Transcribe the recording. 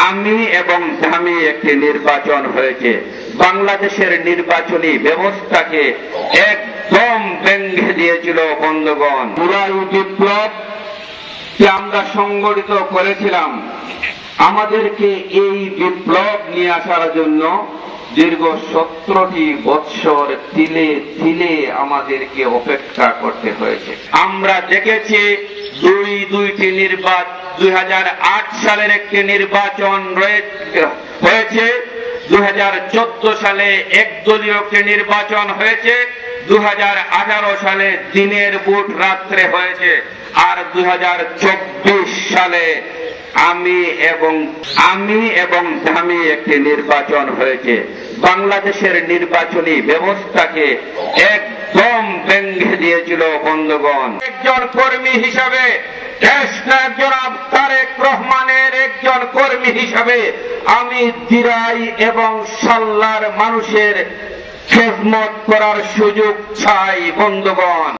আমি এবং ধামি একটি নির্বাচন হয়েছে, বাংলাদেশের নির্বাচনী ব্যবস্থাকে একদম ভেঙে দিয়েছিল বন্ধুগণ। জুলাই বিপ্লব আমরা সংগঠিত করেছিলাম, আমাদেরকে এই বিপ্লব নিয়ে আসার জন্য দীর্ঘ 17টি বৎসর তিলে তিলে আমাদেরকে অপেক্ষা করতে হয়েছে। আমরা দেখেছি দুইটি নির্বাচন, 2008 সালের একটি নির্বাচন হয়েছে, 2014 সালে একদলীয় একটি নির্বাচন হয়েছে, 2018 সালে দিনের ভোট রাত্রে হয়েছে, আর 2024 সালে আমি এবং ধামি একটি নির্বাচন হয়েছে। বাংলাদেশের নির্বাচনী ব্যবস্থাকে একদম ভেঙে দিয়েছিল বন্ধুগণ। একজন কর্মী হিসাবে, দেশনায়ক জনাব তারেক রহমানের একজন কর্মী হিসাবে আমি দিরাই এবং সাল্লার মানুষের খেদমত করার সুযোগ চাই বন্ধুগণ।